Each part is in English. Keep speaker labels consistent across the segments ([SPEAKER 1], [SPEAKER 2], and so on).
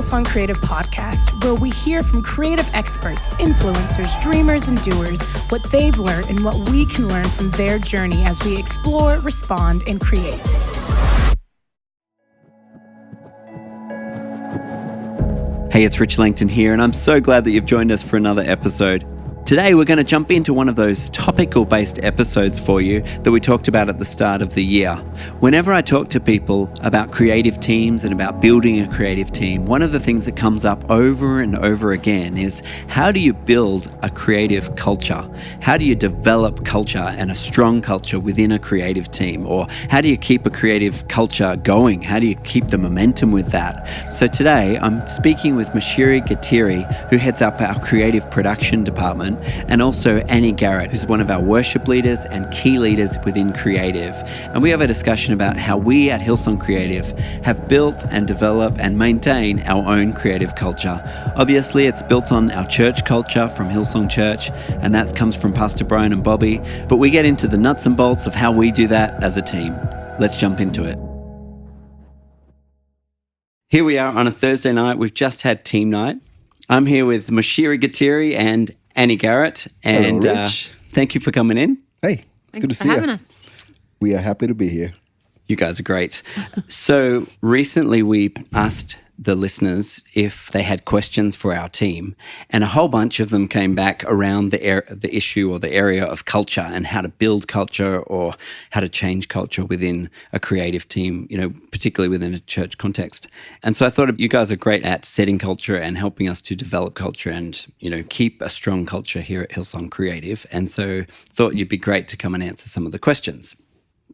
[SPEAKER 1] Hillsong Creative podcast, where we hear from creative experts, influencers, dreamers, and doers what they've learned and what we can learn from their journey as we explore, respond, and create.
[SPEAKER 2] Hey, it's Rich Langton here, and I'm so glad that you've joined us for another episode. Today, we're going to jump into one of those topical-based episodes for you that we talked about at the start of the year. Whenever I talk to people about creative teams and about building a creative team, one of the things that comes up over and over again is how do you build a creative culture? How do you develop culture and a strong culture within a creative team? Or how do you keep a creative culture going? How do you keep the momentum with that? So today, I'm speaking with Muchiri Gateri, who heads up our creative production department, and also Annie Garratt, who's one of our worship leaders and key leaders within creative. And we have a discussion about how we at Hillsong Creative have built and developed and maintain our own creative culture. Obviously, it's built on our church culture from Hillsong Church, and that comes from Pastor Brian and Bobby, but we get into the nuts and bolts of how we do that as a team. Let's jump into it. Here we are on a Thursday night. We've just had team night. I'm here with Muchiri Gateri and Annie Garratt, and
[SPEAKER 3] hello, Rich.
[SPEAKER 2] Thank you for coming in.
[SPEAKER 3] Hey, it's good to see you. We are happy to be here.
[SPEAKER 2] You guys are great. So recently we asked the listeners if they had questions for our team, and a whole bunch of them came back around the issue or the area of culture and how to build culture or how to change culture within a creative team, particularly within a church context. And so I thought you guys are great at setting culture and helping us to develop culture and, keep a strong culture here at Hillsong Creative. And so thought you'd be great to come and answer some of the questions.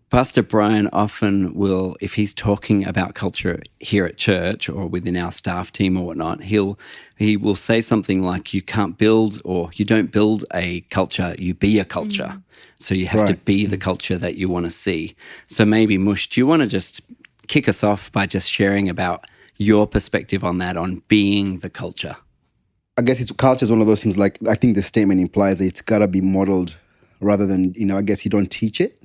[SPEAKER 2] Pastor Brian often will, if he's talking about culture here at church or within our staff team or whatnot, he will say something like, you can't build or you don't build a culture, you be a culture. So you have to be the culture that you want to see. So maybe Mush, do you want to just kick us off by just sharing about your perspective on that, on being the culture?
[SPEAKER 3] I guess culture is one of those things, like I think the statement implies that it's got to be modeled rather than, I guess you don't teach it.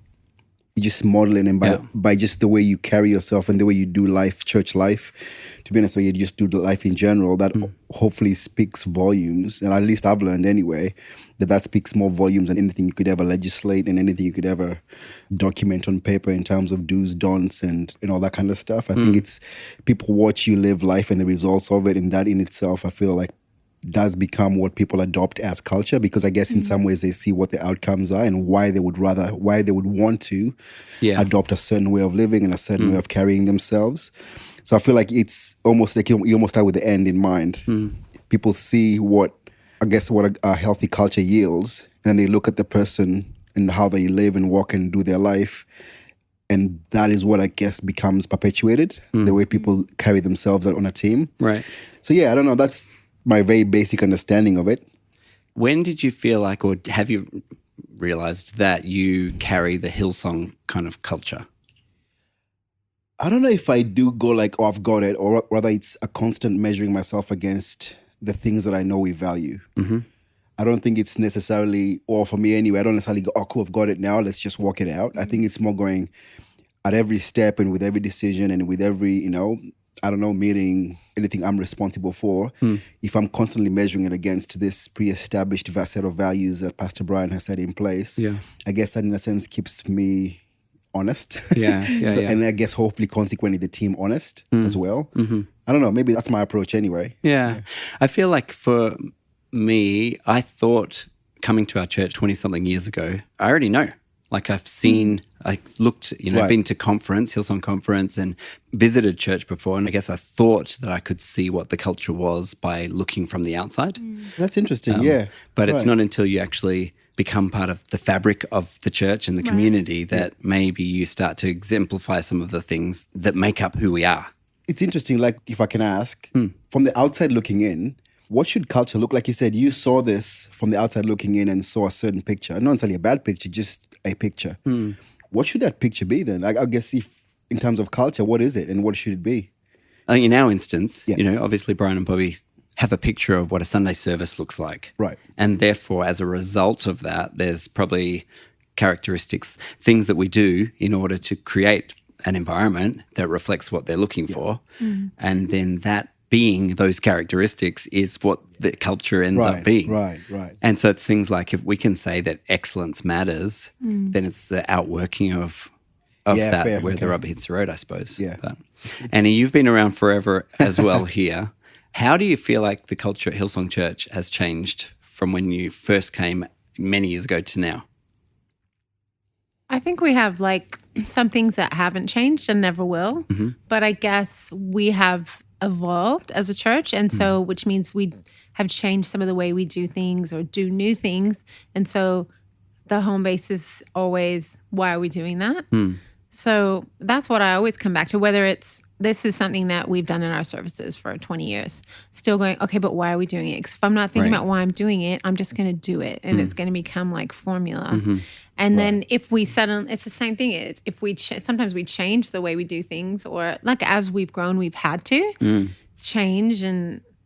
[SPEAKER 3] You just model it, and by just the way you carry yourself and the way you do life, church life, to be honest, the way you just do life in general, that hopefully speaks volumes. And at least I've learned anyway, that speaks more volumes than anything you could ever legislate and anything you could ever document on paper in terms of do's, don'ts, and all that kind of stuff. I think it's people watch you live life and the results of it, and that in itself, I feel like does become what people adopt as culture, because I guess in some ways they see what the outcomes are and why they would want to adopt a certain way of living and a certain way of carrying themselves. So I feel like it's almost like you almost start with the end in mind. People see what a healthy culture yields, and they look at the person and how they live and walk and do their life. And that is what I guess becomes perpetuated, the way people carry themselves on a team.
[SPEAKER 2] Right.
[SPEAKER 3] So I don't know, that's my very basic understanding of it.
[SPEAKER 2] When did you feel like, or have you realized that you carry the Hillsong kind of culture?
[SPEAKER 3] I don't know if I do go like, oh, I've got it, or rather it's a constant measuring myself against the things that I know we value. I don't think it's necessarily, or for me anyway, I don't necessarily go, oh, cool, I've got it now, let's just walk it out. I think it's more going at every step and with every decision and with every, meeting, anything I'm responsible for, if I'm constantly measuring it against this pre-established set of values that Pastor Brian has set in place, I guess that in a sense keeps me honest. And I guess hopefully consequently the team honest as well. I don't know, maybe that's my approach anyway.
[SPEAKER 2] I feel like for me, I thought coming to our church 20-something years ago, I already know. Like I've seen, I looked, been to Hillsong conference and visited church before. And I guess I thought that I could see what the culture was by looking from the outside.
[SPEAKER 3] That's interesting,
[SPEAKER 2] But it's not until you actually become part of the fabric of the church and the community that maybe you start to exemplify some of the things that make up who we are.
[SPEAKER 3] It's interesting, like if I can ask, from the outside looking in, what should culture look like? You said you saw this from the outside looking in and saw a certain picture. Not necessarily a bad picture, just a picture. What should that picture be then? I guess if in terms of culture, what is it and what should it be?
[SPEAKER 2] In our instance, obviously Brian and Bobby have a picture of what a Sunday service looks like.
[SPEAKER 3] Right.
[SPEAKER 2] And therefore, as a result of that, there's probably characteristics, things that we do in order to create an environment that reflects what they're looking for. And then that being those characteristics is what the culture ends up being.
[SPEAKER 3] Right.
[SPEAKER 2] And so it's things like if we can say that excellence matters, then it's the outworking of that,
[SPEAKER 3] fair,
[SPEAKER 2] where
[SPEAKER 3] okay.
[SPEAKER 2] the rubber hits the road, I suppose.
[SPEAKER 3] Yeah.
[SPEAKER 2] But, Annie, you've been around forever as well here. How do you feel like the culture at Hillsong Church has changed from when you first came many years ago to now?
[SPEAKER 4] I think we have like some things that haven't changed and never will, but I guess we have evolved as a church. And so, which means we have changed some of the way we do things or do new things. And so the home base is always, why are we doing that? So that's what I always come back to, whether it's, this is something that we've done in our services for 20 years, still going, okay, but why are we doing it? Because if I'm not thinking about why I'm doing it, I'm just going to do it. And it's going to become like formula. And then if we suddenly, it's the same thing. It's if we, sometimes we change the way we do things, or like as we've grown, we've had to change.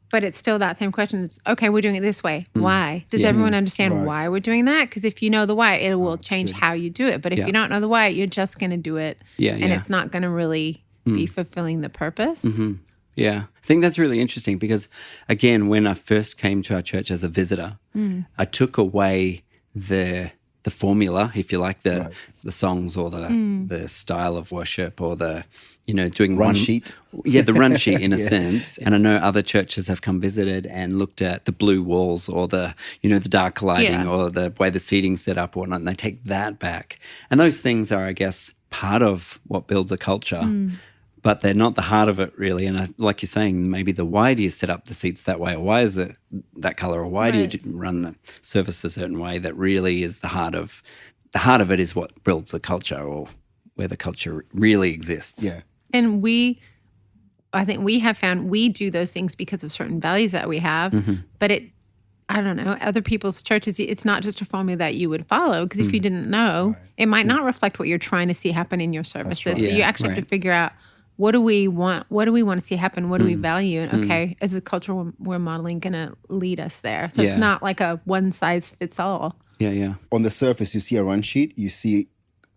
[SPEAKER 4] But it's still that same question. It's, okay, we're doing it this way. Why? Does everyone understand why we're doing that? Because if you know the why, it will change how you do it. But if you don't know the why, you're just going to do it. And it's not going to really be fulfilling the purpose.
[SPEAKER 2] Yeah. I think that's really interesting because, again, when I first came to our church as a visitor, I took away the formula, if you like, the songs or the style of worship or the, doing
[SPEAKER 3] Run sheet.
[SPEAKER 2] Yeah, the run sheet in a sense. And I know other churches have come visited and looked at the blue walls or the dark lighting or the way the seating's set up or whatnot, and they take that back. And those things are, I guess, part of what builds a culture. But they're not the heart of it, really. And like you're saying, maybe the why do you set up the seats that way, or why is it that color, or why do you run the service a certain way? That really is the heart of it is what builds the culture, or where the culture really exists.
[SPEAKER 4] Yeah. And I think we have found we do those things because of certain values that we have. But I don't know, other people's churches, it's not just a formula that you would follow, because if you didn't know, it might not reflect what you're trying to see happen in your services.
[SPEAKER 3] Right.
[SPEAKER 4] So you actually have to figure out, what do we want? What do we want to see happen? What do we value? And okay, is the culture we're modeling going to lead us there? So it's not like a one size fits all.
[SPEAKER 2] Yeah.
[SPEAKER 3] On the surface, you see a run sheet, you see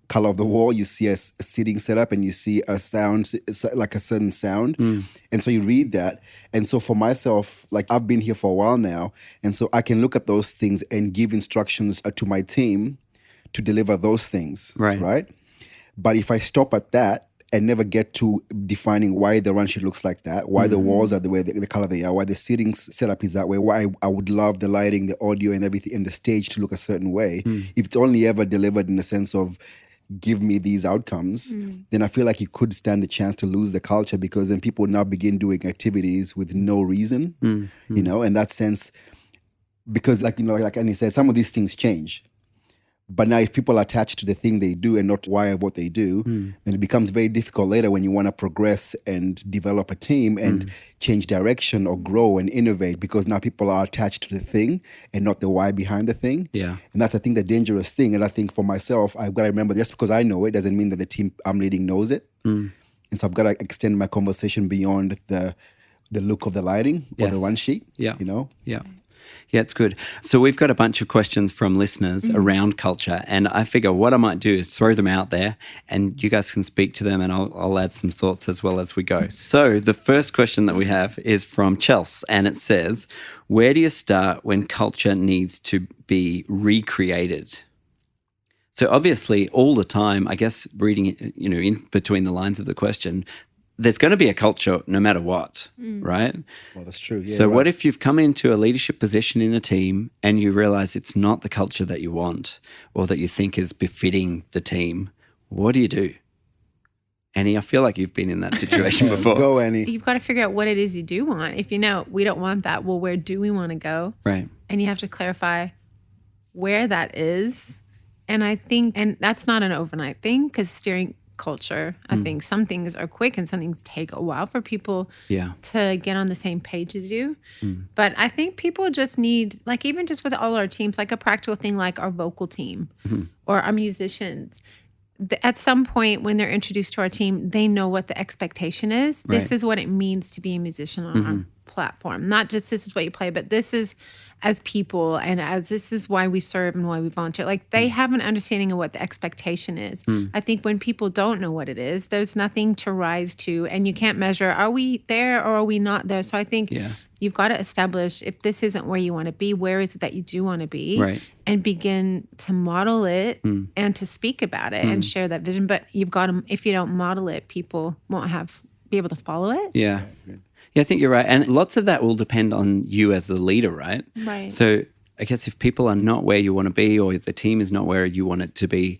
[SPEAKER 3] color of the wall, you see a seating setup, and you see a sound, like a certain sound. And so you read that. And so for myself, like I've been here for a while now, and so I can look at those things and give instructions to my team to deliver those things. Right? But if I stop at that, and never get to defining why the run sheet looks like that, why the walls are the way, the color they are, why the seating setup is that way, why I would love the lighting, the audio, and everything, and the stage to look a certain way. If it's only ever delivered in the sense of give me these outcomes, then I feel like you could stand the chance to lose the culture, because then people now begin doing activities with no reason, in that sense, because like Annie said, some of these things change. But now if people are attached to the thing they do and not why of what they do, then it becomes very difficult later when you want to progress and develop a team and change direction or grow and innovate, because now people are attached to the thing and not the why behind the thing.
[SPEAKER 2] Yeah.
[SPEAKER 3] And that's, I think, the dangerous thing. And I think for myself, I've got to remember, just because I know it doesn't mean that the team I'm leading knows it. And so I've got to extend my conversation beyond the look of the lighting or the run sheet.
[SPEAKER 2] Yeah. Yeah, it's good. So we've got a bunch of questions from listeners around culture, and I figure what I might do is throw them out there and you guys can speak to them, and I'll add some thoughts as well as we go. So the first question that we have is from Chelsea, and it says, where do you start when culture needs to be recreated? So obviously all the time, I guess reading it, in between the lines of the question, there's going to be a culture no matter what, right?
[SPEAKER 3] Well, that's true. Yeah,
[SPEAKER 2] so what if you've come into a leadership position in a team and you realize it's not the culture that you want or that you think is befitting the team? What do you do? Annie, I feel like you've been in that situation before.
[SPEAKER 3] Go, Annie.
[SPEAKER 4] You've got to figure out what it is you do want. If you know we don't want that, well, where do we want to go?
[SPEAKER 2] Right.
[SPEAKER 4] And you have to clarify where that is. And I think, and that's not an overnight thing, because steering culture, I think some things are quick and some things take a while for people to get on the same page as you. But I think people just need, like even just with all our teams, like a practical thing like our vocal team or our musicians, at some point when they're introduced to our team, they know what the expectation is. This
[SPEAKER 2] Right.
[SPEAKER 4] is what it means to be a musician on our platform. Not just this is what you play, but this is as people and as this is why we serve and why we volunteer. Like they have an understanding of what the expectation is. I think when people don't know what it is, there's nothing to rise to, and you can't measure, are we there or are we not there? So I think you've got to establish, if this isn't where you want to be, where is it that you do want to be?
[SPEAKER 2] Right.
[SPEAKER 4] And begin to model it and to speak about it and share that vision. But you've got to, if you don't model it, people won't be able to follow it.
[SPEAKER 2] Yeah. Yeah, I think you're right. And lots of that will depend on you as the leader, right?
[SPEAKER 4] Right.
[SPEAKER 2] So I guess if people are not where you want to be or if the team is not where you want it to be,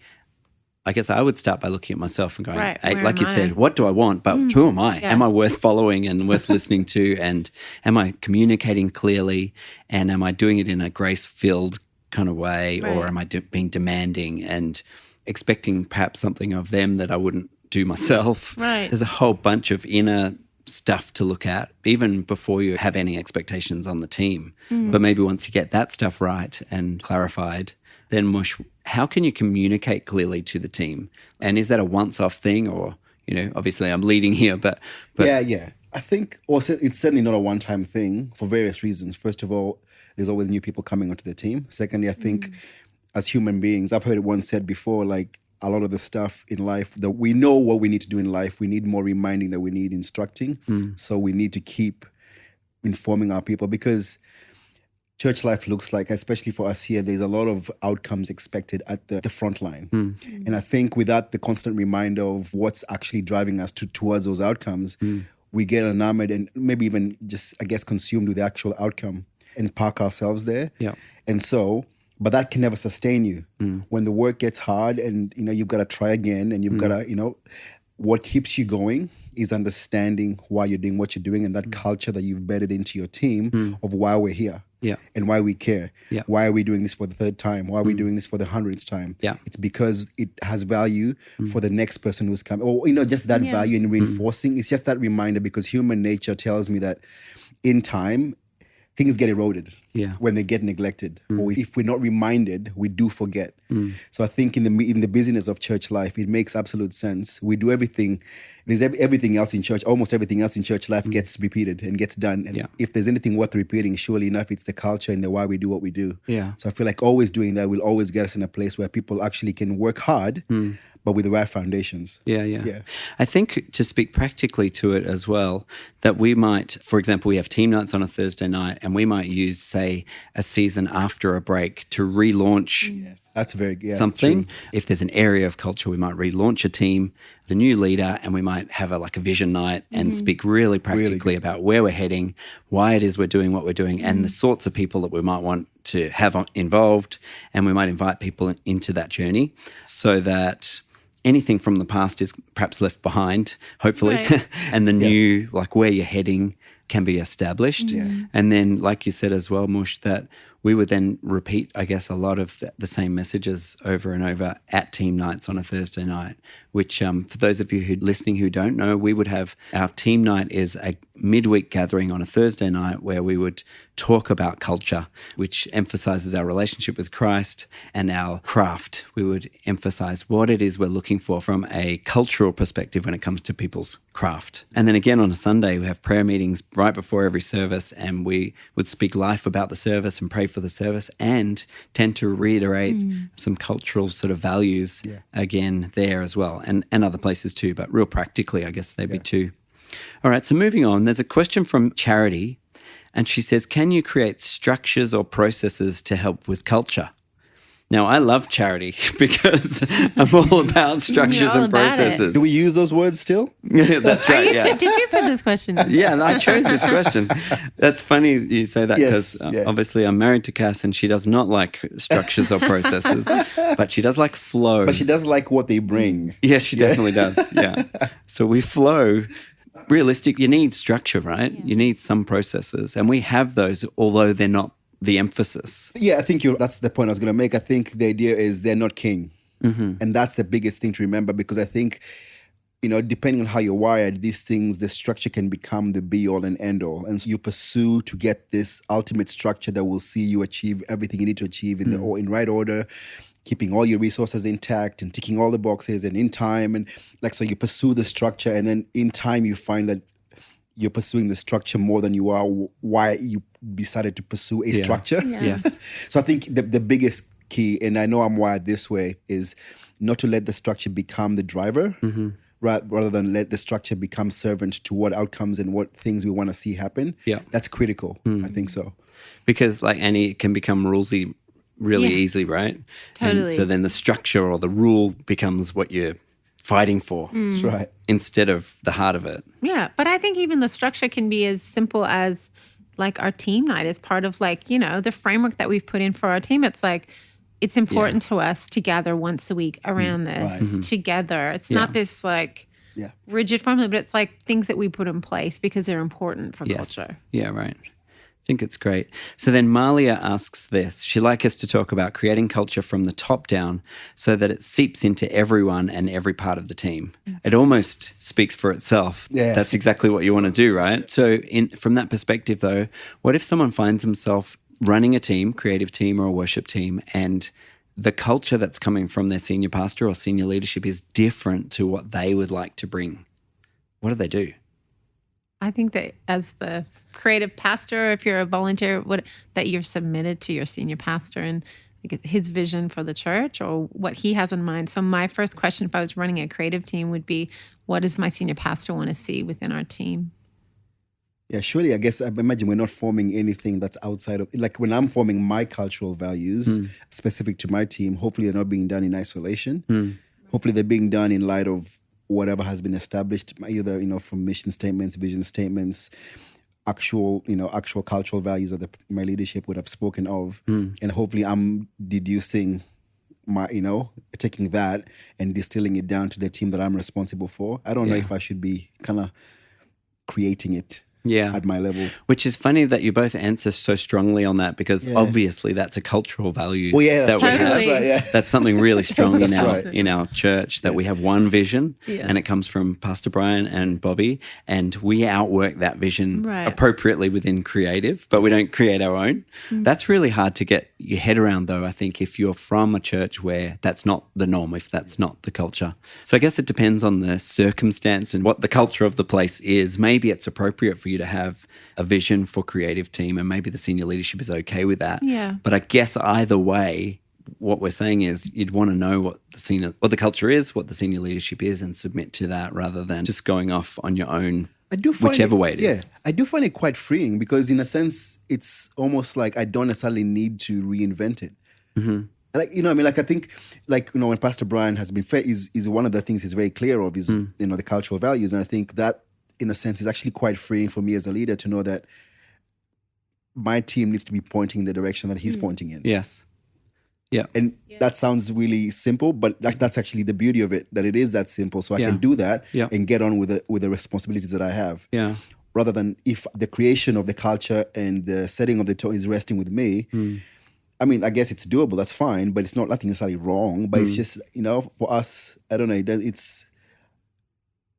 [SPEAKER 2] I guess I would start by looking at myself and going,
[SPEAKER 4] Right,
[SPEAKER 2] hey,
[SPEAKER 4] where
[SPEAKER 2] like
[SPEAKER 4] am
[SPEAKER 2] you
[SPEAKER 4] I?
[SPEAKER 2] said, what do I want? But who am I?
[SPEAKER 4] Yeah.
[SPEAKER 2] Am I worth following and worth listening to? And am I communicating clearly? And am I doing it in a grace-filled kind of way?
[SPEAKER 4] Right.
[SPEAKER 2] Or am I being demanding and expecting perhaps something of them that I wouldn't do myself?
[SPEAKER 4] Right.
[SPEAKER 2] There's a whole bunch of inner stuff to look at, even before you have any expectations on the team. But maybe once you get that stuff right and clarified, then Mush, how can you communicate clearly to the team? And is that a once-off thing or, obviously I'm leading here, but
[SPEAKER 3] Yeah. I think also it's certainly not a one-time thing for various reasons. First of all, there's always new people coming onto the team. Secondly, I think as human beings, I've heard it once said before, like a lot of the stuff in life that we know what we need to do in life, we need more reminding that we need instructing. So we need to keep informing our people because church life looks like, especially for us here, there's a lot of outcomes expected at the front line. And I think without the constant reminder of what's actually driving us towards those outcomes, we get enamored and maybe even just, I guess, consumed with the actual outcome and park ourselves there.
[SPEAKER 2] Yeah.
[SPEAKER 3] And so, but that can never sustain you. When the work gets hard and, you've got to try again and you've got to, what keeps you going is understanding why you're doing what you're doing and that culture that you've bedded into your team of why we're here.
[SPEAKER 2] Yeah.
[SPEAKER 3] And why we care.
[SPEAKER 2] Yeah.
[SPEAKER 3] Why are we doing this for the third time? Why are we doing this for the 100th time?
[SPEAKER 2] Yeah.
[SPEAKER 3] It's because it has value for the next person who's coming. Or, just that value and reinforcing. It's just that reminder because human nature tells me that in time, things get eroded when they get neglected. Or if we're not reminded, we do forget. So I think in the busyness of church life, it makes absolute sense. We do everything. There's everything else in church, almost everything else in church life gets repeated and gets done. And if there's anything worth repeating, surely enough, it's the culture and the why we do what we do.
[SPEAKER 2] Yeah.
[SPEAKER 3] So I feel like always doing that will always get us in a place where people actually can work hard, but with the right foundations.
[SPEAKER 2] Yeah. I think to speak practically to it as well, that we might, for example, we have team nights on a Thursday night and we might use, say, a season after a break to relaunch
[SPEAKER 3] That's very
[SPEAKER 2] something.
[SPEAKER 3] true.
[SPEAKER 2] If there's an area of culture, we might relaunch a team as a new leader and we might have a vision night and speak really practically about where we're heading, why it is we're doing what we're doing and the sorts of people that we might want to have involved, and we might invite people into that journey so that anything from the past is perhaps left behind, hopefully,
[SPEAKER 4] Right.
[SPEAKER 2] and the new, where you're heading can be established. And then, like you said as well, Mush, that we would then repeat, I guess, a lot of the same messages over and over at team nights on a Thursday night, which for those of you listening who don't know, we would have our team night is a midweek gathering on a Thursday night where we would talk about culture, which emphasizes our relationship with Christ, and our craft. We would emphasize what it is we're looking for from a cultural perspective when it comes to people's craft. And then again on a Sunday, we have prayer meetings right before every service, and we would speak life about the service and pray for the service and tend to reiterate some cultural sort of values again there as well, and other places too, but real practically, I guess they'd be two. All right, so moving on, there's a question from Charity, and she says, can you create structures or processes to help with culture? Now, I love Charity because I'm all about structures
[SPEAKER 4] all
[SPEAKER 2] and
[SPEAKER 4] about it.
[SPEAKER 2] processes.
[SPEAKER 3] Do we use those words still?
[SPEAKER 2] That's right, yeah.
[SPEAKER 4] Did you put this question?
[SPEAKER 2] Yeah, and I chose this question. That's funny you say that
[SPEAKER 3] Yes,
[SPEAKER 2] because obviously I'm married to Cass and she does not like structures or processes, but she does like flow.
[SPEAKER 3] But she does like what they bring.
[SPEAKER 2] Yes, she definitely does. Yeah. So we flow. Realistic, you need structure, right? You need some processes, and we have those, although they're not the emphasis.
[SPEAKER 3] Yeah, I think that's the point I was going to make. I think the idea is they're not king. And that's the biggest thing to remember, because I think, depending on how you're wired, these things, the structure can become the be all and end all. And so you pursue to get this ultimate structure that will see you achieve everything you need to achieve in right order, keeping all your resources intact and ticking all the boxes and in time. And like, so you pursue the structure, and then in time you find that you're pursuing the structure more than you are why you decided to pursue a structure.
[SPEAKER 4] Yeah.
[SPEAKER 2] Yes.
[SPEAKER 3] So I think the biggest key, and I know I'm wired this way, is not to let the structure become the driver, rather than let the structure become servant to what outcomes and what things we want to see happen.
[SPEAKER 2] Yeah.
[SPEAKER 3] That's critical. I think so.
[SPEAKER 2] Because like Annie, it can become rulesy really easily, right?
[SPEAKER 4] Totally.
[SPEAKER 2] And so then the structure or the rule becomes what you're fighting for.
[SPEAKER 3] That's right.
[SPEAKER 2] Instead of the heart of it.
[SPEAKER 4] Yeah, but I think even the structure can be as simple as like our team night is part of like, you know, the framework that we've put in for our team. It's like, it's important to us to gather once a week around this together. It's not this like rigid formula, but it's like things that we put in place because they're important for culture.
[SPEAKER 2] Yeah, right. I think it's great. So then Malia asks this. She'd like us to talk about creating culture from the top down so that it seeps into everyone and every part of the team. It almost speaks for itself.
[SPEAKER 3] Yeah.
[SPEAKER 2] That's exactly what you want to do, right? So from that perspective, though, what if someone finds himself running a team, creative team or a worship team, and the culture that's coming from their senior pastor or senior leadership is different to what they would like to bring? What do they do?
[SPEAKER 4] I think that as the creative pastor, if you're a volunteer, that you're submitted to your senior pastor and like his vision for the church or what he has in mind. So my first question, if I was running a creative team, would be, what does my senior pastor want to see within our team?
[SPEAKER 3] Yeah, surely, I guess, I imagine we're not forming anything that's outside of, like when I'm forming my cultural values specific to my team, hopefully they're not being done in isolation. Hopefully they're being done in light of whatever has been established, either, you know, from mission statements, vision statements, actual cultural values that my leadership would have spoken of. And hopefully I'm deducing taking that and distilling it down to the team that I'm responsible for. I don't know if I should be kind of creating it at my level.
[SPEAKER 2] Which is funny that you both answer so strongly on that, because obviously that's a cultural value that we have.
[SPEAKER 4] Totally.
[SPEAKER 3] That's right,
[SPEAKER 2] That's something really strong
[SPEAKER 3] That's
[SPEAKER 2] in our church, that we have one vision and it comes from Pastor Brian and Bobby, and we outwork that vision appropriately within creative, but we don't create our own. That's really hard to get your head around, though, I think, if you're from a church where that's not the norm, if that's not the culture. So I guess it depends on the circumstance and what the culture of the place is. Maybe it's appropriate for you to have a vision for creative team, and maybe the senior leadership is okay with that.
[SPEAKER 4] Yeah.
[SPEAKER 2] But I guess either way, what we're saying is you'd want to know what the culture is, what the senior leadership is, and submit to that rather than just going off on your own, whichever way it is.
[SPEAKER 3] I do find it quite freeing, because in a sense, it's almost like I don't necessarily need to reinvent it. Like, you know, I mean, like, I think, like, you know, when Pastor Brian has been fair, is one of the things he's very clear of is, you know, the cultural values. And I think that, in a sense, is actually quite freeing for me as a leader to know that my team needs to be pointing in the direction that he's pointing in.
[SPEAKER 2] Yes. Yeah.
[SPEAKER 3] And that sounds really simple, but that's actually the beauty of it, that it is that simple. So I can do that and get on with the responsibilities that I have.
[SPEAKER 2] Yeah.
[SPEAKER 3] Rather than if the creation of the culture and the setting of the tone is resting with me. I mean, I guess it's doable, that's fine, but it's nothing necessarily wrong. But it's just, you know, for us, I don't know,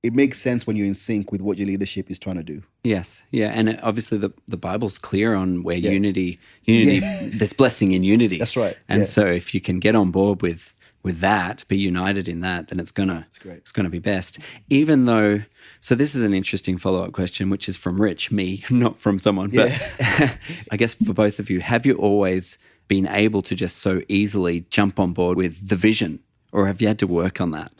[SPEAKER 3] it makes sense when you're in sync with what your leadership is trying to do.
[SPEAKER 2] Yes. Yeah. And obviously the Bible's clear on where unity, there's blessing in unity.
[SPEAKER 3] That's right.
[SPEAKER 2] And so if you can get on board with that, be united in that, then it's gonna be best. Even though, so this is an interesting follow-up question, which is from Rich, me, not from someone. But I guess for both of you, have you always been able to just so easily jump on board with the vision, or have you had to work on that?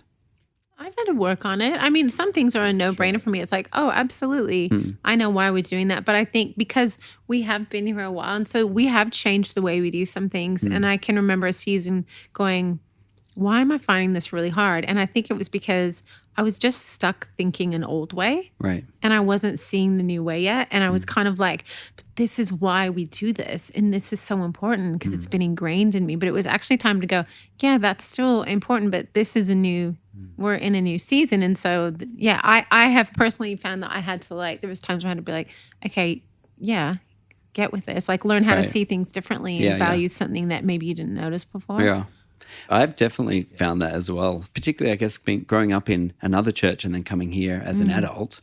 [SPEAKER 4] I've had to work on it. I mean, some things are a no-brainer for me. It's like, oh, absolutely. I know why we're doing that. But I think because we have been here a while, and so we have changed the way we do some things. And I can remember a season going, why am I finding this really hard? And I think it was because I was just stuck thinking an old way.
[SPEAKER 2] Right.
[SPEAKER 4] And I wasn't seeing the new way yet. And I was kind of like, but this is why we do this. And this is so important because it's been ingrained in me. But it was actually time to go, yeah, that's still important, but this is we're in a new season. And so, I have personally found that I had to there was times where I had to be like, okay, get with this. Like learn how to see things differently and value something that maybe you didn't notice before.
[SPEAKER 2] Yeah. I've definitely found that as well, particularly, I guess, growing up in another church and then coming here as an adult.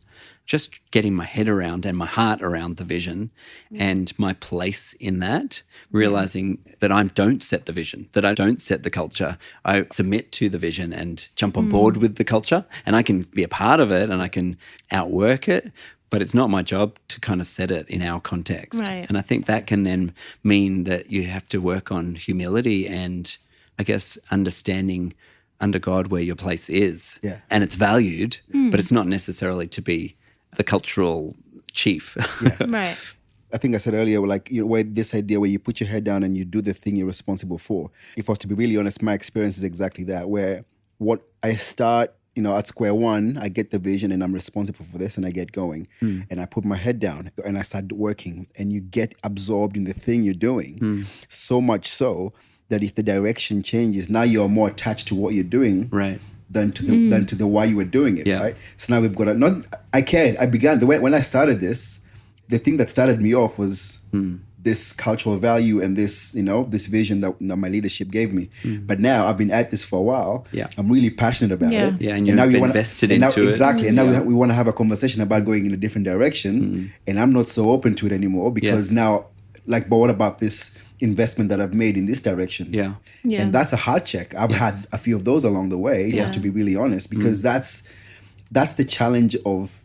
[SPEAKER 2] just getting my head around and my heart around the vision and my place in that, realizing that I don't set the vision, that I don't set the culture. I submit to the vision and jump on board with the culture, and I can be a part of it and I can outwork it, but it's not my job to kind of set it in our context.
[SPEAKER 4] Right.
[SPEAKER 2] And I think that can then mean that you have to work on humility and, I guess, understanding under God where your place is.
[SPEAKER 3] Yeah.
[SPEAKER 2] And it's valued, but it's not necessarily to be the cultural chief.
[SPEAKER 4] Right.
[SPEAKER 3] I think I said earlier, like, where this idea where you put your head down and you do the thing you're responsible for. If I was to be really honest, my experience is exactly that, where what I start, at square one, I get the vision and I'm responsible for this and I get going. And I put my head down and I start working, and you get absorbed in the thing you're doing. So much so that if the direction changes, now you're more attached to what you're doing.
[SPEAKER 2] Right.
[SPEAKER 3] Than to the why you were doing it,
[SPEAKER 2] Yeah.
[SPEAKER 3] right? So now we've got when I started this, the thing that started me off was this cultural value and this, this vision that my leadership gave me. But now I've been at this for a while.
[SPEAKER 2] Yeah.
[SPEAKER 3] I'm really passionate about
[SPEAKER 4] Yeah.
[SPEAKER 3] it.
[SPEAKER 2] Yeah, and you've invested into it.
[SPEAKER 3] Exactly. And now we want to have a conversation about going in a different direction. And I'm not so open to it anymore because now, but what about this investment that I've made in this direction?
[SPEAKER 2] Yeah.
[SPEAKER 4] Yeah.
[SPEAKER 3] And that's a hard check. I've had a few of those along the way, if I have to be really honest, because that's the challenge of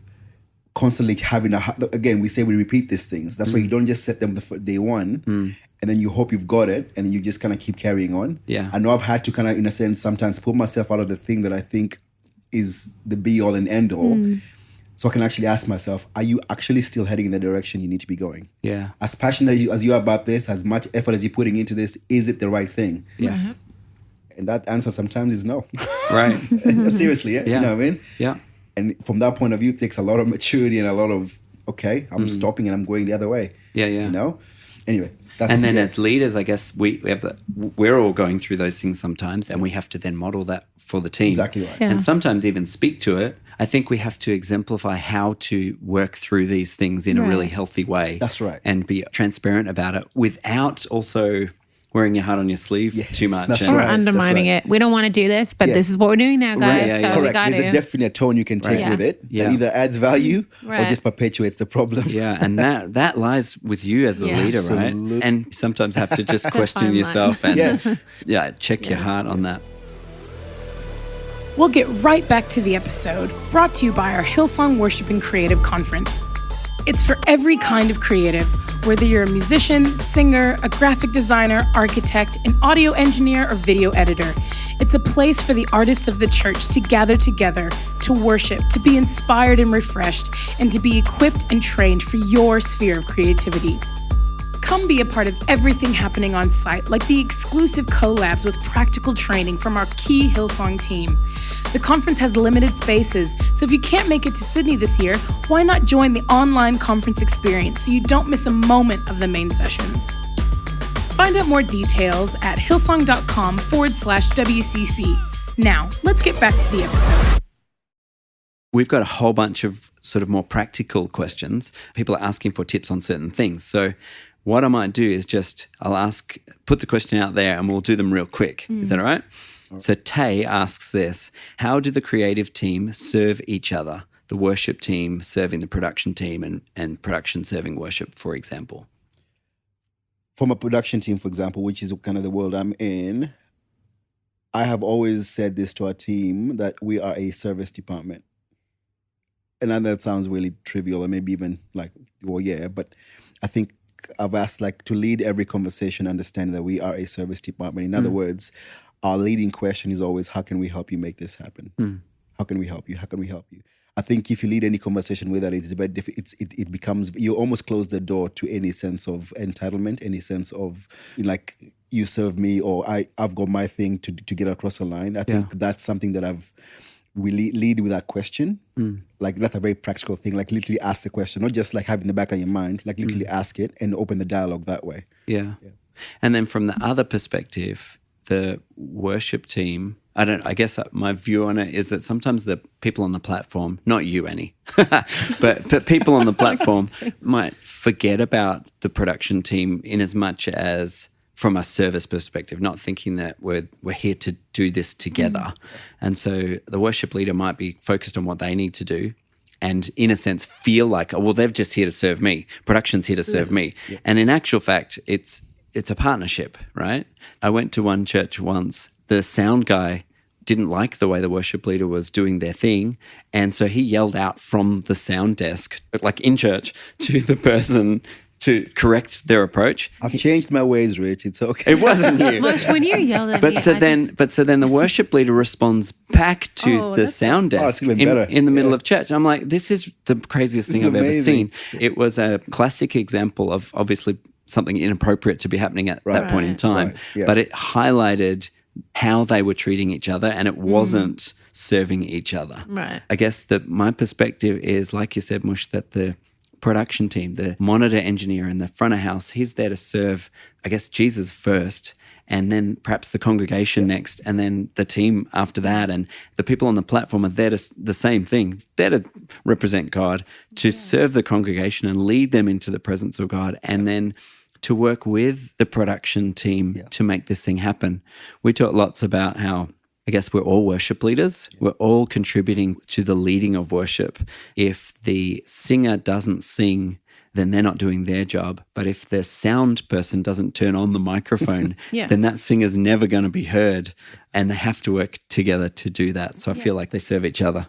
[SPEAKER 3] constantly having again, we say we repeat these things. That's why you don't just set them the day one and then you hope you've got it and then you just kind of keep carrying on.
[SPEAKER 2] Yeah.
[SPEAKER 3] I know I've had to kind of, in a sense, sometimes pull myself out of the thing that I think is the be all and end all. So I can actually ask myself, are you actually still heading in the direction you need to be going?
[SPEAKER 2] Yeah.
[SPEAKER 3] As passionate as you are about this, as much effort as you're putting into this, is it the right thing?
[SPEAKER 2] Yes.
[SPEAKER 3] And that answer sometimes is no.
[SPEAKER 2] Right.
[SPEAKER 3] Seriously,
[SPEAKER 2] Yeah.
[SPEAKER 3] you know what I mean?
[SPEAKER 2] Yeah.
[SPEAKER 3] And from that point of view, it takes a lot of maturity and a lot of, okay, I'm stopping and I'm going the other way.
[SPEAKER 2] Yeah, yeah.
[SPEAKER 3] Anyway.
[SPEAKER 2] And then as leaders, I guess we're all going through those things sometimes, and we have to then model that for the team.
[SPEAKER 3] Exactly right.
[SPEAKER 4] Yeah.
[SPEAKER 2] And sometimes even speak to it. I think we have to exemplify how to work through these things in a really healthy way.
[SPEAKER 3] That's right.
[SPEAKER 2] And be transparent about it without also wearing your heart on your sleeve too much.
[SPEAKER 3] That's
[SPEAKER 2] and-
[SPEAKER 4] Or
[SPEAKER 3] right.
[SPEAKER 4] undermining it. We don't want to do this, but this is what we're doing now, guys.
[SPEAKER 2] Right, yeah, yeah.
[SPEAKER 4] So we
[SPEAKER 3] Correct.
[SPEAKER 4] got
[SPEAKER 3] There's
[SPEAKER 4] to.
[SPEAKER 3] definitely a tone you can take
[SPEAKER 4] Right.
[SPEAKER 3] with it
[SPEAKER 2] Yeah.
[SPEAKER 3] that either adds value or
[SPEAKER 4] Right.
[SPEAKER 3] just perpetuates the problem.
[SPEAKER 2] Yeah, and that lies with you as the
[SPEAKER 4] Yeah.
[SPEAKER 2] leader,
[SPEAKER 3] Absolutely.
[SPEAKER 2] right? And you sometimes have to just question
[SPEAKER 4] fine line.
[SPEAKER 2] yourself and
[SPEAKER 3] Yeah.
[SPEAKER 2] check your heart on that.
[SPEAKER 1] We'll get right back to the episode, brought to you by our Hillsong Worship and Creative Conference. It's for every kind of creative, whether you're a musician, singer, a graphic designer, architect, an audio engineer, or video editor. It's a place for the artists of the church to gather together, to worship, to be inspired and refreshed, and to be equipped and trained for your sphere of creativity. Come be a part of everything happening on site, like the exclusive collabs with practical training from our key Hillsong team. The conference has limited spaces, so if you can't make it to Sydney this year, why not join the online conference experience so you don't miss a moment of the main sessions? Find out more details at hillsong.com/WCC. Now, let's get back to the episode.
[SPEAKER 2] We've got a whole bunch of sort of more practical questions. People are asking for tips on certain things. So what I might do is put the question out there and we'll do them real quick. Is that all right? So Tay asks this: how do the creative team serve each other? The worship team serving the production team and production serving worship, for example.
[SPEAKER 3] From a production team, for example, which is kind of the world I'm in, I have always said this to our team, that we are a service department. And I know that sounds really trivial or maybe even but I think I've asked to lead every conversation, understanding that we are a service department. In other words, our leading question is always, how can we help you make this happen? How can we help you? How can we help you? I think if you lead any conversation with that, it's very it becomes, you almost close the door to any sense of entitlement, any sense of you serve me or I've got my thing to get across the line. I think that's something that we lead with that question. That's a very practical thing. Literally ask the question, not just having the back of your mind. Literally ask it and open the dialogue that way.
[SPEAKER 2] Yeah. And then from the other perspective, the worship team, I guess my view on it is that sometimes the people on the platform, not you, Annie, but people on the platform might forget about the production team in as much as from a service perspective, not thinking that we're here to do this together. And so the worship leader might be focused on what they need to do, and in a sense feel like, oh, well, they're just here to serve me. Production's here to serve me. Yeah. And in actual fact, it's a partnership, right? I went to one church once. The sound guy didn't like the way the worship leader was doing their thing. And so he yelled out from the sound desk, like in church, to the person to correct their approach.
[SPEAKER 3] I've changed my ways, Rich. It's okay.
[SPEAKER 2] It wasn't you.
[SPEAKER 4] Mush, when you yelled at
[SPEAKER 2] but
[SPEAKER 4] me,
[SPEAKER 2] so then the worship leader responds back to the sound desk in the middle of church. I'm like, this is the craziest thing I've ever seen. It was a classic example of obviously something inappropriate to be happening at that point in time.
[SPEAKER 3] Right. Yeah.
[SPEAKER 2] But it highlighted how they were treating each other, and it wasn't serving each other.
[SPEAKER 4] Right.
[SPEAKER 2] I guess that my perspective is, like you said, Mush, that the production team, the monitor engineer in the front of house, he's there to serve, I guess, Jesus first, and then perhaps the congregation next, and then the team after that. And the people on the platform are there to the same thing, there to represent God, to serve the congregation and lead them into the presence of God, and then to work with the production team to make this thing happen. We talk lots about how, I guess, we're all worship leaders. We're all contributing to the leading of worship. If the singer doesn't sing, then they're not doing their job. But if the sound person doesn't turn on the microphone, then that singer's never going to be heard. And they have to work together to do that. So I feel like they serve each other.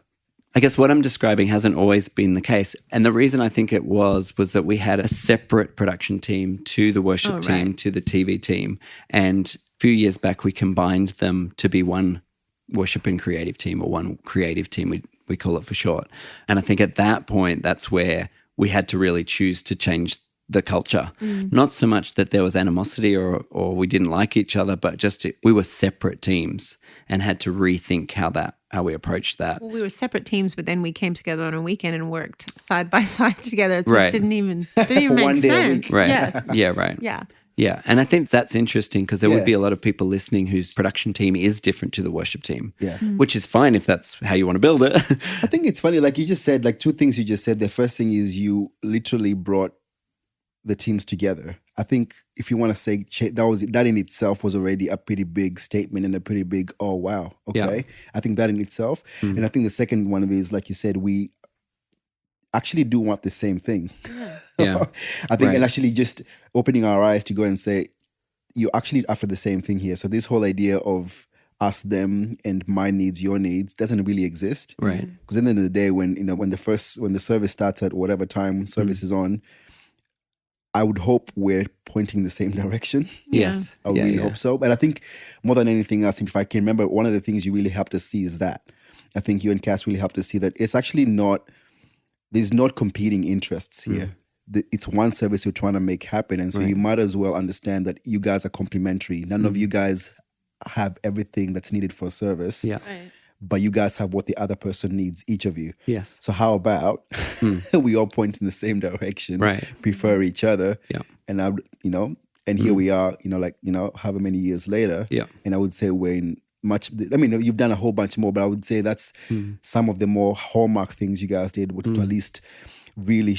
[SPEAKER 2] I guess what I'm describing hasn't always been the case. And the reason I think it was that we had a separate production team to the worship team, to the TV team. And a few years back, we combined them to be one worship and creative team, or one creative team, we call it for short. And I think at that point, that's where we had to really choose to change the culture. Not so much that there was animosity or we didn't like each other, but just we were separate teams and had to rethink how we approached that.
[SPEAKER 4] Well, we were separate teams, but then we came together on a weekend and worked side by side together. So
[SPEAKER 2] Right.
[SPEAKER 4] It didn't even
[SPEAKER 3] For
[SPEAKER 4] make
[SPEAKER 3] one day a
[SPEAKER 4] sense.
[SPEAKER 3] week.
[SPEAKER 2] Right.
[SPEAKER 4] Yes.
[SPEAKER 2] Yeah, right.
[SPEAKER 4] Yeah.
[SPEAKER 2] Yeah, and I think that's interesting because there would be a lot of people listening whose production team is different to the worship team, which is fine if that's how you want to build it.
[SPEAKER 3] I think it's funny, like you just said, like two things you just said. The first thing is you literally brought the teams together. I think if you want to say that in itself was already a pretty big statement and a pretty big, oh, wow, okay.
[SPEAKER 2] Yeah.
[SPEAKER 3] I think that in itself. And I think the second one is, like you said, we actually do want the same thing.
[SPEAKER 2] Yeah.
[SPEAKER 3] I think, and actually just opening our eyes to go and say, you're actually after the same thing here. So this whole idea of us, them, and my needs, your needs doesn't really exist.
[SPEAKER 2] Right.
[SPEAKER 3] Because at the end of the day, when the service starts at whatever time service is on, I would hope we're pointing the same direction.
[SPEAKER 2] Yes.
[SPEAKER 3] I really hope so. But I think more than anything else, if I can remember, one of the things you really helped us see is that. I think you and Cass really helped us see that it's actually there's not competing interests here. It's one service you're trying to make happen. And so you might as well understand that you guys are complementary. None of you guys have everything that's needed for a service.
[SPEAKER 2] Yeah.
[SPEAKER 4] Right.
[SPEAKER 3] But you guys have what the other person needs, each of you.
[SPEAKER 2] Yes.
[SPEAKER 3] So how about we all point in the same direction,
[SPEAKER 2] Right.
[SPEAKER 3] prefer each other,
[SPEAKER 2] Yeah.
[SPEAKER 3] and and here we are, however many years later,
[SPEAKER 2] Yeah.
[SPEAKER 3] and I would say we're in you've done a whole bunch more, but I would say that's some of the more hallmark things you guys did to at least really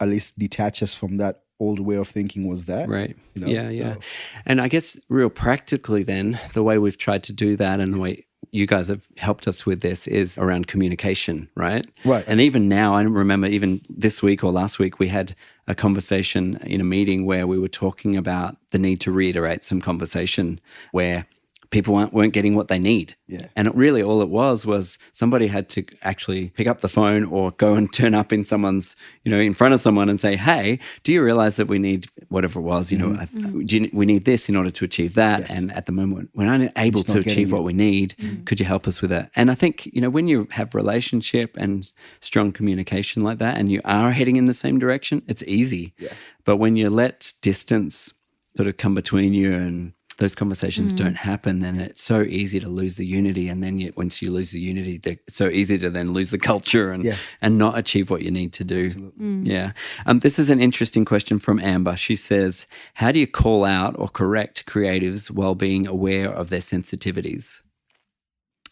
[SPEAKER 3] at least detach us from that old way of thinking was that.
[SPEAKER 2] Right.
[SPEAKER 3] Yeah.
[SPEAKER 2] And I guess real practically then, the way we've tried to do that and the way you guys have helped us with this is around communication, right?
[SPEAKER 3] Right.
[SPEAKER 2] And even now, I remember even this week or last week, we had a conversation in a meeting where we were talking about the need to reiterate some conversation where people weren't getting what they need.
[SPEAKER 3] Yeah.
[SPEAKER 2] And really all it was somebody had to actually pick up the phone or go and turn up in someone's, in front of someone and say, hey, do you realize that we need whatever it was, we need this in order to achieve that.
[SPEAKER 3] Yes.
[SPEAKER 2] And at the moment, we're not able to achieve what we need. Could you help us with that? And I think, when you have relationship and strong communication like that and you are heading in the same direction, it's easy.
[SPEAKER 3] Yeah.
[SPEAKER 2] But when you let distance sort of come between you and those conversations don't happen, then it's so easy to lose the unity. And then once you lose the unity, it's so easy to then lose the culture and not achieve what you need to do. Yeah. This is an interesting question from Amber. She says, how do you call out or correct creatives while being aware of their sensitivities?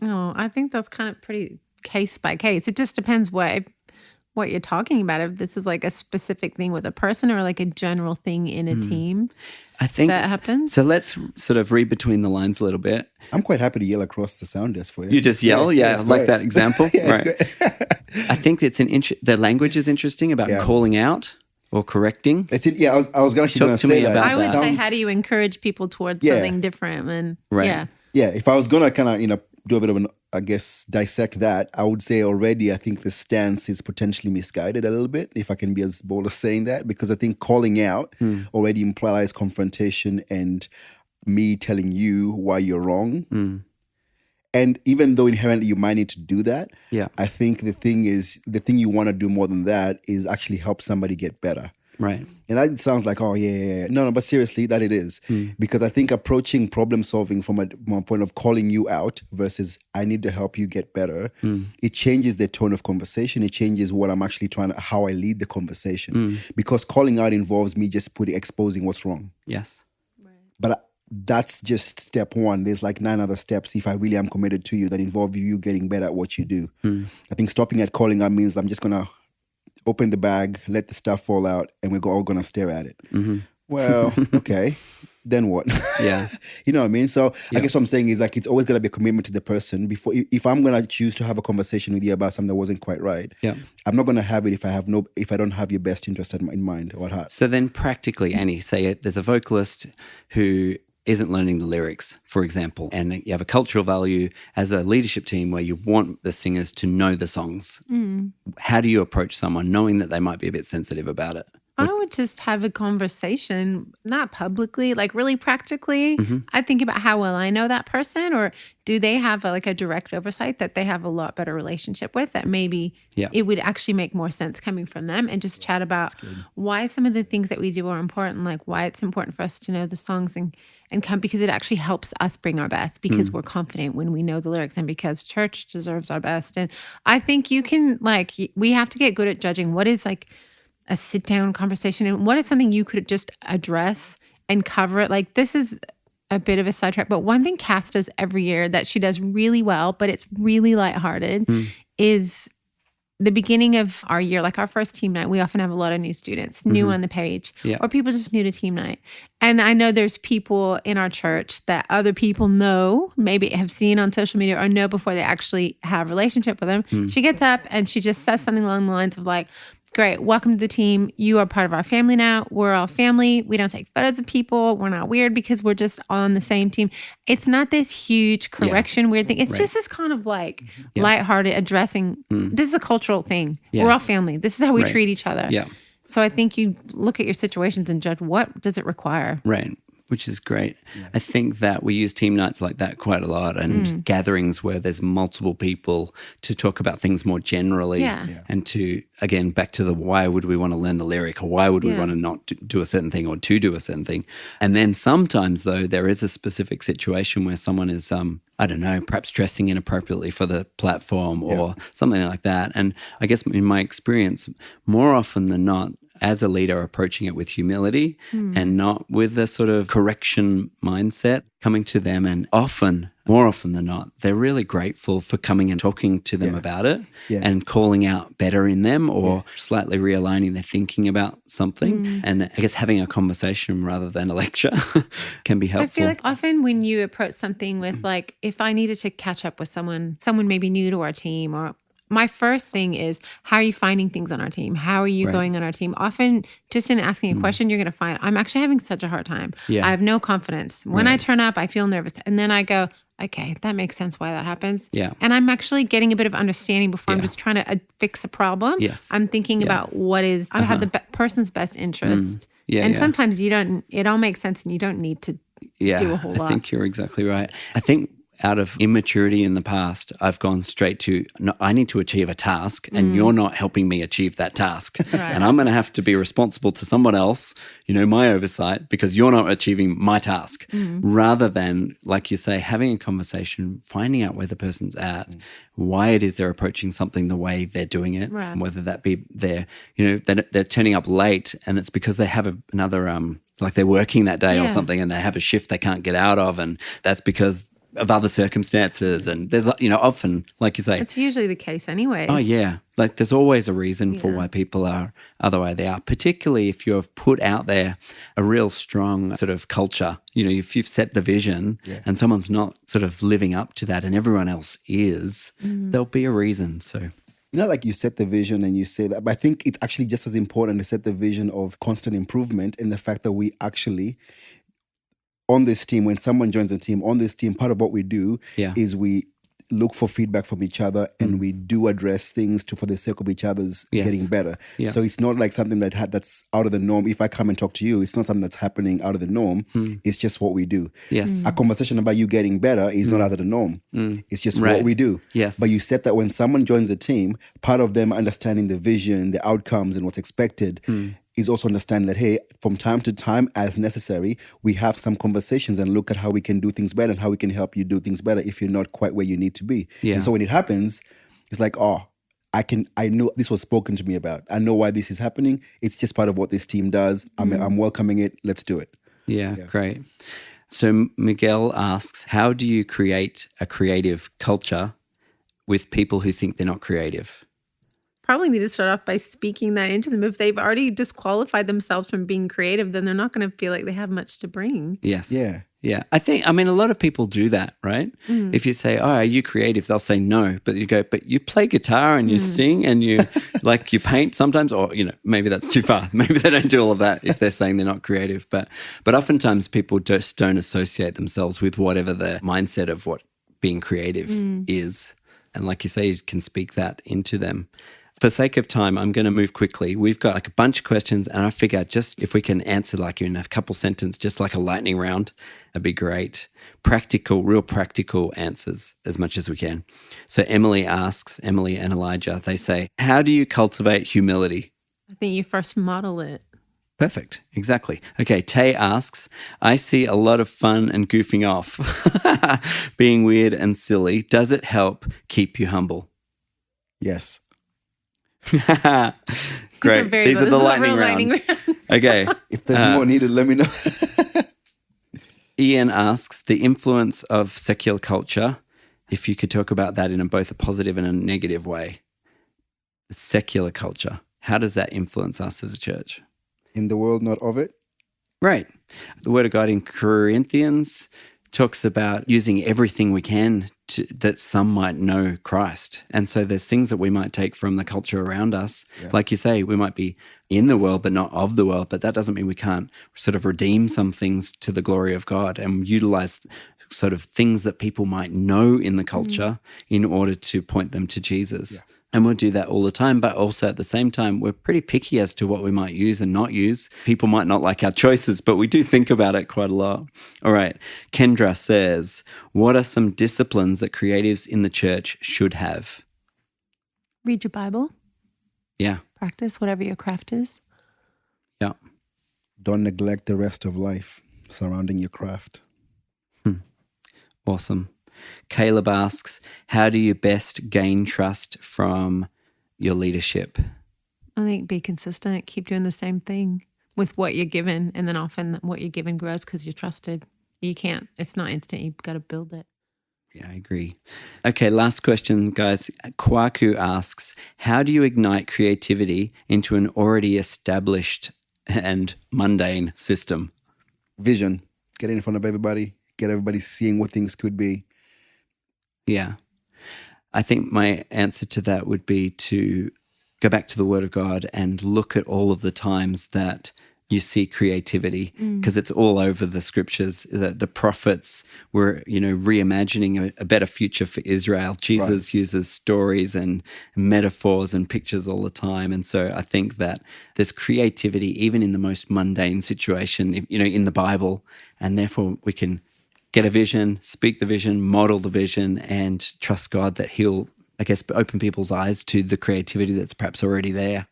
[SPEAKER 4] Oh, I think that's kind of pretty case by case. It just depends what you're talking about, if this is like a specific thing with a person or like a general thing in a team.
[SPEAKER 2] I think
[SPEAKER 4] that happens.
[SPEAKER 2] So let's sort of read between the lines a little bit.
[SPEAKER 3] I'm quite happy to yell across the sound desk for you.
[SPEAKER 2] You just yell? Yeah,
[SPEAKER 3] it's
[SPEAKER 2] I like
[SPEAKER 3] great.
[SPEAKER 2] that example.
[SPEAKER 3] Yeah, it's
[SPEAKER 2] right.
[SPEAKER 3] great.
[SPEAKER 2] I think it's the language is interesting about calling out or correcting.
[SPEAKER 3] I was actually going to
[SPEAKER 2] to me
[SPEAKER 3] say that.
[SPEAKER 2] about
[SPEAKER 4] I would
[SPEAKER 2] that.
[SPEAKER 4] say, how do you encourage people towards something different? And
[SPEAKER 2] Right.
[SPEAKER 3] Yeah, if I was going to kind of, do a bit of an, I guess, dissect that, I would say already I think the stance is potentially misguided a little bit, if I can be as bold as saying that, because I think calling out already implies confrontation and me telling you why you're wrong. And even though inherently you might need to do that, I think the thing you want to do more than that is actually help somebody get better.
[SPEAKER 2] Right.
[SPEAKER 3] And that sounds like, oh, yeah. No, but seriously, that it is. Because I think approaching problem solving from a point of calling you out versus I need to help you get better, it changes the tone of conversation. It changes what I'm actually how I lead the conversation. Because calling out involves me just exposing what's wrong.
[SPEAKER 2] Yes.
[SPEAKER 3] But that's just step one. There's like 9 other steps, if I really am committed to you, that involve you getting better at what you do. I think stopping at calling out means I'm just going to open the bag, let the stuff fall out, and we're all going to stare at it. Well, okay, then what?
[SPEAKER 2] Yeah.
[SPEAKER 3] You know what I mean? So I guess what I'm saying is like it's always going to be a commitment to the person. If I'm going to choose to have a conversation with you about something that wasn't quite right, I'm not going to have it if I don't have your best interest in mind or at heart.
[SPEAKER 2] So then practically, Annie, say there's a vocalist who isn't learning the lyrics, for example, and you have a cultural value as a leadership team where you want the singers to know the songs. How do you approach someone knowing that they might be a bit sensitive about it?
[SPEAKER 4] I would just have a conversation, not publicly, like really practically. I think about how well I know that person, or do they have a direct oversight that they have a lot better relationship with, that maybe it would actually make more sense coming from them, and just chat about why some of the things that we do are important, like why it's important for us to know the songs and come, because it actually helps us bring our best, because we're confident when we know the lyrics, and because church deserves our best. And I think you can, we have to get good at judging what is a sit-down conversation and what is something you could just address and cover it. Like, this is a bit of a sidetrack, but one thing Cass does every year that she does really well, but it's really lighthearted, is the beginning of our year, like our first team night, we often have a lot of new students, new on the page, or people just new to team night. And I know there's people in our church that other people know, maybe have seen on social media or know before they actually have a relationship with them. She gets up and she just says something along the lines of like, great, welcome to the team. You are part of our family now. We're all family. We don't take photos of people. We're not weird because we're just on the same team. It's not this huge correction, weird thing. It's just this kind of lighthearted addressing. This is a cultural thing. We're all family. This is how we treat each other. So I think you look at your situations and judge, what does it require?
[SPEAKER 2] Right. Which is great. I think that we use team nights like that quite a lot, and gatherings where there's multiple people to talk about things more generally, and to, again, back to the why would we want to learn the lyric, or why would we want to not do a certain thing, or to do a certain thing. And then sometimes, though, there is a specific situation where someone is, I don't know, perhaps dressing inappropriately for the platform or something like that. And I guess in my experience, more often than not, as a leader, approaching it with humility and not with a sort of correction mindset, coming to them, and more often than not, they're really grateful for coming and talking to them about it and calling out better in them, or slightly realigning their thinking about something. And I guess having a conversation rather than a lecture can be helpful.
[SPEAKER 4] I feel like often when you approach something with if I needed to catch up with someone maybe new to our team, or my first thing is, how are you finding things on our team? How are you going on our team? Often just in asking a question, you're going to find, I'm actually having such a hard time. I have no confidence. When I turn up, I feel nervous. And then I go, okay, that makes sense why that happens. And I'm actually getting a bit of understanding before I'm just trying to fix a problem. I'm thinking about I have the person's best interest. And sometimes it all makes sense and you don't need to do a whole lot.
[SPEAKER 2] I think you're exactly right. I think out of immaturity in the past, I've gone straight to, no, I need to achieve a task and you're not helping me achieve that task. And I'm going to have to be responsible to someone else, my oversight, because you're not achieving my task. Rather than, like you say, having a conversation, finding out where the person's at, why it is they're approaching something the way they're doing it, whether that be they're turning up late and it's because they have another, like they're working that day or something and they have a shift they can't get out of, and that's because of other circumstances. And there's, often, like you say,
[SPEAKER 4] It's usually the case anyway.
[SPEAKER 2] oh, yeah. Like there's always a reason for why people are the way they are, particularly if you have put out there a real strong sort of culture. If you've set the vision and someone's not sort of living up to that and everyone else is, there'll be a reason. So,
[SPEAKER 3] like you set the vision and you say that, but I think it's actually just as important to set the vision of constant improvement in the fact that we actually, on this team, when someone joins a team, on this team, part of what we do is we look for feedback from each other and we do address things for the sake of each other's getting better. Yeah. So it's not like something that's out of the norm. If I come and talk to you, it's not something that's happening out of the norm. It's just what we do.
[SPEAKER 2] Yes.
[SPEAKER 3] A conversation about you getting better is not out of the norm. It's just what we do.
[SPEAKER 2] Yes.
[SPEAKER 3] But you said that when someone joins a team, part of them understanding the vision, the outcomes and what's expected is also understanding that, hey, from time to time, as necessary, we have some conversations and look at how we can do things better and how we can help you do things better if you're not quite where you need to be. Yeah. And so when it happens, it's like, I know this was spoken to me about. I know why this is happening. It's just part of what this team does. I'm welcoming it. Let's do it.
[SPEAKER 2] Yeah, great. So Miguel asks, how do you create a creative culture with people who think they're not creative?
[SPEAKER 4] Probably need to start off by speaking that into them. If they've already disqualified themselves from being creative, then they're not going to feel like they have much to bring.
[SPEAKER 2] Yes.
[SPEAKER 3] Yeah.
[SPEAKER 2] Yeah. A lot of people do that, right? If you say, oh, are you creative? They'll say no. But you go, but you play guitar and you sing and you you paint sometimes, or, maybe that's too far. Maybe they don't do all of that if they're saying they're not creative. But oftentimes people just don't associate themselves with whatever their mindset of what being creative is. And like you say, you can speak that into them. For sake of time, I'm going to move quickly. We've got a bunch of questions, and I figure just if we can answer in a couple sentences, just like a lightning round, that'd be great. Real practical answers as much as we can. So Emily and Elijah, they say, how do you cultivate humility?
[SPEAKER 4] I think you first model it.
[SPEAKER 2] Perfect. Exactly. Okay. Tay asks, I see a lot of fun and goofing off, being weird and silly. Does it help keep you humble?
[SPEAKER 3] Yes.
[SPEAKER 2] Great. These are the lightning round. Okay.
[SPEAKER 3] If there's more needed, let me know.
[SPEAKER 2] Ian asks, the influence of secular culture, if you could talk about that in both a positive and a negative way. The secular culture, how does that influence us as a church?
[SPEAKER 3] In the world, not of it.
[SPEAKER 2] Right. The Word of God in Corinthians talks about using everything we can that some might know Christ. And so there's things that we might take from the culture around us. Yeah. Like you say, we might be in the world but not of the world, but that doesn't mean we can't sort of redeem some things to the glory of God and utilize sort of things that people might know in the culture in order to point them to Jesus. Yeah. And we'll do that all the time, but also at the same time, we're pretty picky as to what we might use and not use. People might not like our choices, but we do think about it quite a lot. All right. Kendra says, what are some disciplines that creatives in the church should have?
[SPEAKER 1] Read your Bible.
[SPEAKER 2] Yeah.
[SPEAKER 1] Practice whatever your craft is.
[SPEAKER 2] Yeah.
[SPEAKER 3] Don't neglect the rest of life surrounding your craft.
[SPEAKER 2] Awesome. Caleb asks, how do you best gain trust from your leadership?
[SPEAKER 4] I think be consistent, keep doing the same thing with what you're given, and then often what you're given grows because you're trusted. It's not instant, you've got to build it.
[SPEAKER 2] Yeah, I agree. Okay, last question, guys. Kwaku asks, how do you ignite creativity into an already established and mundane system?
[SPEAKER 3] Vision. Get in front of everybody. Get everybody seeing what things could be.
[SPEAKER 2] Yeah. I think my answer to that would be to go back to the Word of God and look at all of the times that you see creativity, because it's all over the scriptures. The prophets were, reimagining a better future for Israel. Jesus uses stories and metaphors and pictures all the time. And so I think that there's creativity even in the most mundane situation, in the Bible, and therefore we can get a vision, speak the vision, model the vision, and trust God that He'll, open people's eyes to the creativity that's perhaps already there.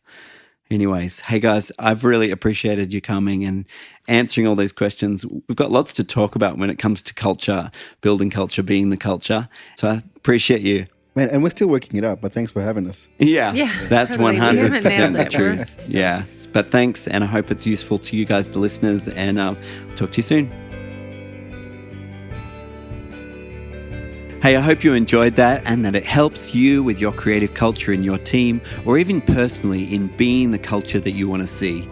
[SPEAKER 2] Anyways, hey guys, I've really appreciated you coming and answering all these questions. We've got lots to talk about when it comes to culture, building culture, being the culture. So I appreciate you.
[SPEAKER 3] Man, and we're still working it out, but thanks for having us.
[SPEAKER 2] Yeah, that's
[SPEAKER 4] totally.
[SPEAKER 2] 100% the truth. Yeah, but thanks, and I hope it's useful to you guys, the listeners, and talk to you soon. Hey, I hope you enjoyed that and that it helps you with your creative culture in your team or even personally in being the culture that you want to see.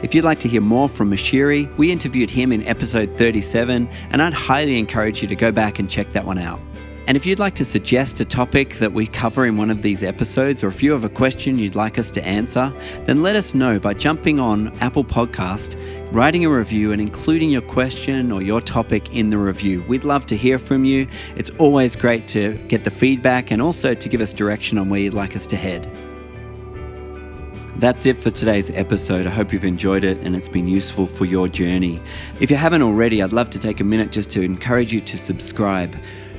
[SPEAKER 2] If you'd like to hear more from Muchiri, we interviewed him in episode 37, and I'd highly encourage you to go back and check that one out. And if you'd like to suggest a topic that we cover in one of these episodes, or if you have a question you'd like us to answer, then let us know by jumping on Apple Podcast, writing a review and including your question or your topic in the review. We'd love to hear from you. It's always great to get the feedback and also to give us direction on where you'd like us to head. That's it for today's episode. I hope you've enjoyed it and it's been useful for your journey. If you haven't already, I'd love to take a minute just to encourage you to subscribe.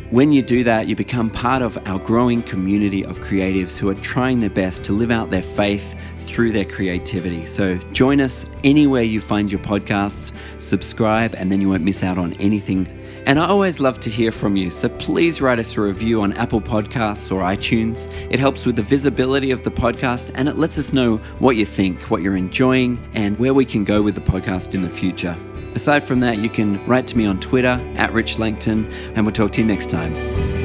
[SPEAKER 2] When you do that, you become part of our growing community of creatives who are trying their best to live out their faith through their creativity. So join us anywhere you find your podcasts, subscribe, and then you won't miss out on anything. And I always love to hear from you, so please write us a review on Apple Podcasts or iTunes. It helps with the visibility of the podcast and it lets us know what you think, what you're enjoying, and where we can go with the podcast in the future. Aside from that, you can write to me on Twitter @RichLangton, and we'll talk to you next time.